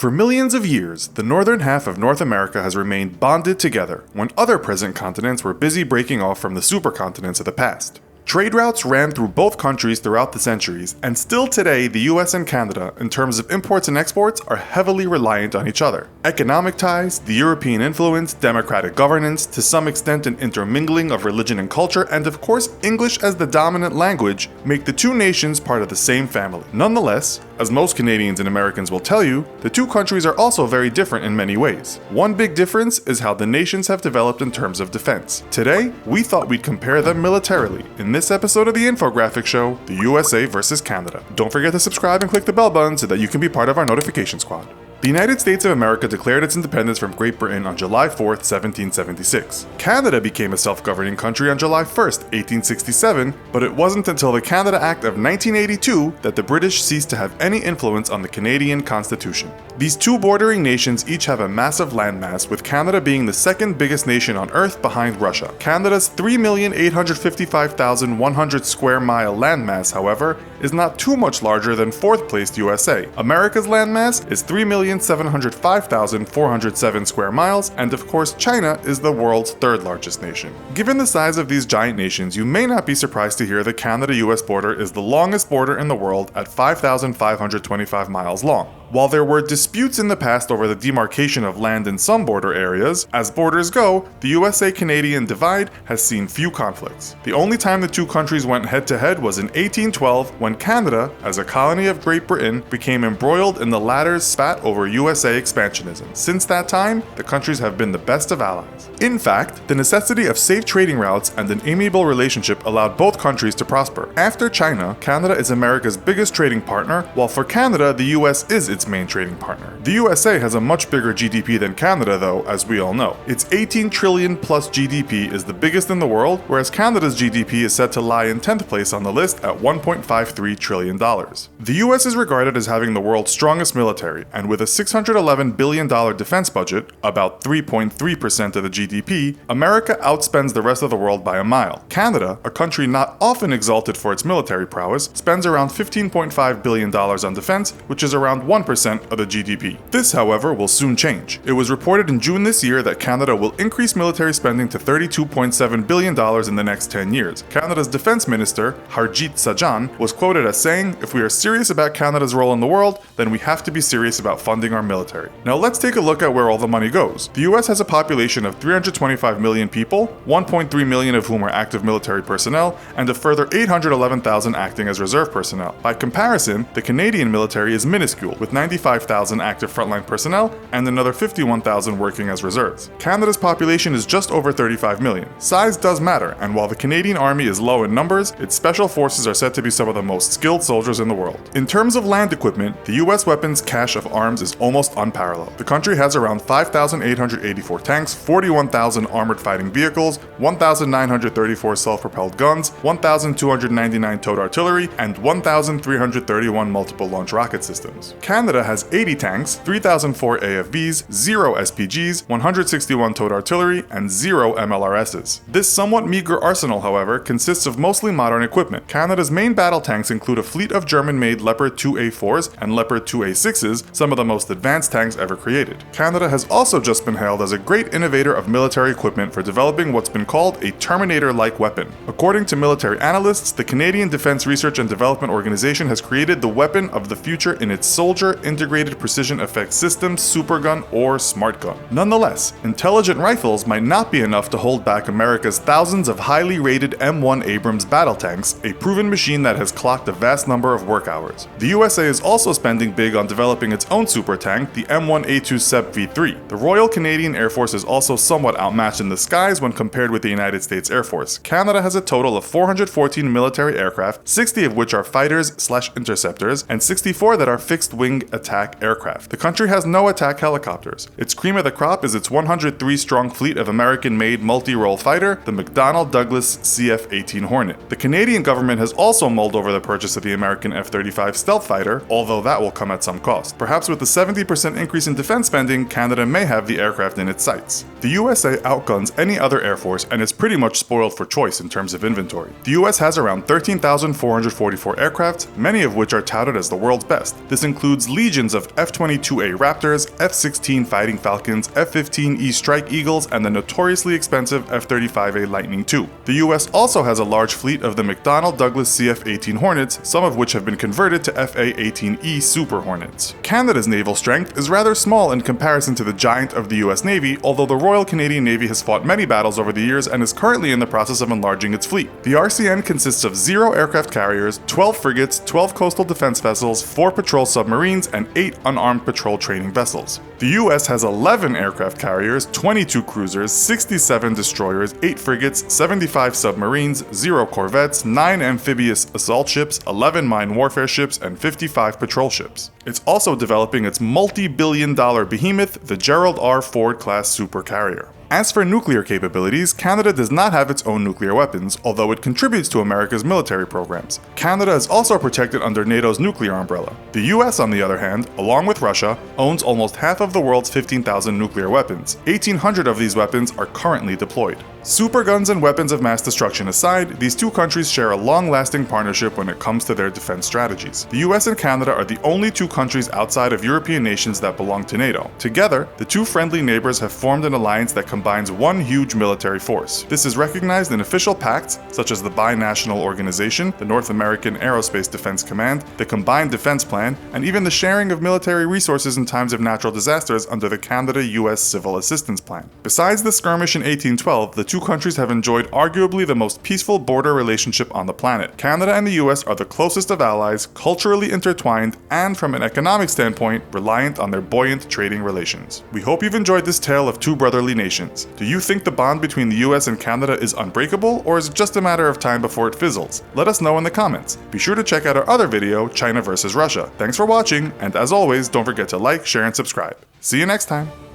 For millions of years, the northern half of North America has remained bonded together when other present continents were busy breaking off from the supercontinents of the past. Trade routes ran through both countries throughout the centuries, and still today the US and Canada, in terms of imports and exports, are heavily reliant on each other. Economic ties, the European influence, democratic governance, to some extent an intermingling of religion and culture, and of course English as the dominant language, make the two nations part of the same family. Nonetheless, as most Canadians and Americans will tell you, the two countries are also very different in many ways. One big difference is how the nations have developed in terms of defense. Today, we thought we'd compare them militarily in this episode of the Infographics show, the USA versus Canada. Don't forget to subscribe and click the bell button so that you can be part of our notification squad. The United States of America declared its independence from Great Britain on July 4, 1776. Canada became a self-governing country on July 1, 1867, but it wasn't until the Canada Act of 1982 that the British ceased to have any influence on the Canadian Constitution. These two bordering nations each have a massive landmass, with Canada being the second biggest nation on Earth behind Russia. Canada's 3,855,100 square mile landmass, however, is not too much larger than fourth-placed USA. America's landmass is 3,705,407 square miles, and of course China is the world's third largest nation. Given the size of these giant nations, you may not be surprised to hear the Canada-US border is the longest border in the world at 5,525 miles long. While there were disputes in the past over the demarcation of land in some border areas, as borders go, the USA-Canadian divide has seen few conflicts. The only time the two countries went head-to-head was in 1812, when Canada, as a colony of Great Britain, became embroiled in the latter's spat over USA expansionism. Since that time, the countries have been the best of allies. In fact, the necessity of safe trading routes and an amiable relationship allowed both countries to prosper. After China, Canada is America's biggest trading partner, while for Canada, the US is its main trading partner. The USA has a much bigger GDP than Canada though, as we all know. Its 18 trillion plus GDP is the biggest in the world, whereas Canada's GDP is said to lie in 10th place on the list at $1.53 trillion. The US is regarded as having the world's strongest military, and with a $611 billion defense budget, about 3.3% of the GDP, America outspends the rest of the world by a mile. Canada, a country not often exalted for its military prowess, spends around $15.5 billion on defense, which is around 1% of the GDP. This, however, will soon change. It was reported in June this year that Canada will increase military spending to $32.7 billion in the next 10 years. Canada's defense minister, Harjit Sajjan, was quoted as saying, "If we are serious about Canada's role in the world, then we have to be serious about funding our military." Now let's take a look at where all the money goes. The US has a population of 325 million people, 1.3 million of whom are active military personnel, and a further 811,000 acting as reserve personnel. By comparison, the Canadian military is minuscule, with 95,000 active frontline personnel and another 51,000 working as reserves. Canada's population is just over 35 million. Size does matter, and while the Canadian Army is low in numbers, its special forces are said to be some of the most skilled soldiers in the world. In terms of land equipment, the US weapons cache of arms is almost unparalleled. The country has around 5,884 tanks, 41,000 armored fighting vehicles, 1,934 self-propelled guns, 1,299 towed artillery, and 1,331 multiple launch rocket systems. Canada has 80 tanks, 3,004 AFVs, 0 SPGs, 161 towed artillery, and 0 MLRSs. This somewhat meager arsenal, however, consists of mostly modern equipment. Canada's main battle tanks include a fleet of German-made Leopard 2A4s and Leopard 2A6s, some of the most advanced tanks ever created. Canada has also just been hailed as a great innovator of military equipment for developing what's been called a Terminator-like weapon. According to military analysts, the Canadian Defense Research and Development Organization has created the weapon of the future in its Soldier Integrated Precision Effects System Supergun or Smart Gun. Nonetheless, intelligent rifles might not be enough to hold back America's thousands of highly rated M1 Abrams battle tanks, a proven machine that has clocked a vast number of work hours. The USA is also spending big on developing its own super tank, the M1A2 SEP V3. The Royal Canadian Air Force is also somewhat outmatched in the skies when compared with the United States Air Force. Canada has a total of 414 military aircraft, 60 of which are fighters/interceptors, and 64 that are fixed-wing attack aircraft. The country has no attack helicopters. Its cream of the crop is its 103-strong fleet of American-made multi-role fighter, the McDonnell Douglas CF-18 Hornet. The Canadian government has also mulled over the purchase of the American F-35 stealth fighter, although that will come at some cost. Perhaps with the 70% increase in defense spending, Canada may have the aircraft in its sights. The USA outguns any other air force and is pretty much spoiled for choice in terms of inventory. The US has around 13,444 aircraft, many of which are touted as the world's best. This includes legions of F-22A Raptors, F-16 Fighting Falcons, F-15E Strike Eagles, and the notoriously expensive F-35A Lightning II. The US also has a large fleet of the McDonnell Douglas CF-18 Hornets, some of which have been converted to FA-18E Super Hornets. Canada's naval strength is rather small in comparison to the giant of the US Navy, although the Royal Canadian Navy has fought many battles over the years and is currently in the process of enlarging its fleet. The RCN consists of 0 aircraft carriers, 12 frigates, 12 coastal defense vessels, 4 patrol submarines, and 8 unarmed patrol training vessels. The US has 11 aircraft carriers, 22 cruisers, 67 destroyers, 8 frigates, 75 submarines, 0 corvettes, 9 amphibious assault ships, 11 mine warfare ships, and 55 patrol ships. It's also developing its multi-billion-dollar behemoth, the Gerald R. Ford-class supercarrier. As for nuclear capabilities, Canada does not have its own nuclear weapons, although it contributes to America's military programs. Canada is also protected under NATO's nuclear umbrella. The US, on the other hand, along with Russia, owns almost half of the world's 15,000 nuclear weapons. 1,800 of these weapons are currently deployed. Superguns and weapons of mass destruction aside, these two countries share a long-lasting partnership when it comes to their defense strategies. The US and Canada are the only two countries outside of European nations that belong to NATO. Together, the two friendly neighbors have formed an alliance that combines one huge military force. This is recognized in official pacts, such as the Binational Organization, the North American Aerospace Defense Command, the Combined Defense Plan, and even the sharing of military resources in times of natural disasters under the Canada-US Civil Assistance Plan. Besides the skirmish in 1812, the two countries have enjoyed arguably the most peaceful border relationship on the planet. Canada and the US are the closest of allies, culturally intertwined, and from an economic standpoint, reliant on their buoyant trading relations. We hope you've enjoyed this tale of two brotherly nations. Do you think the bond between the US and Canada is unbreakable, or is it just a matter of time before it fizzles? Let us know in the comments. Be sure to check out our other video, China versus Russia. Thanks for watching, and as always, don't forget to like, share, and subscribe. See you next time!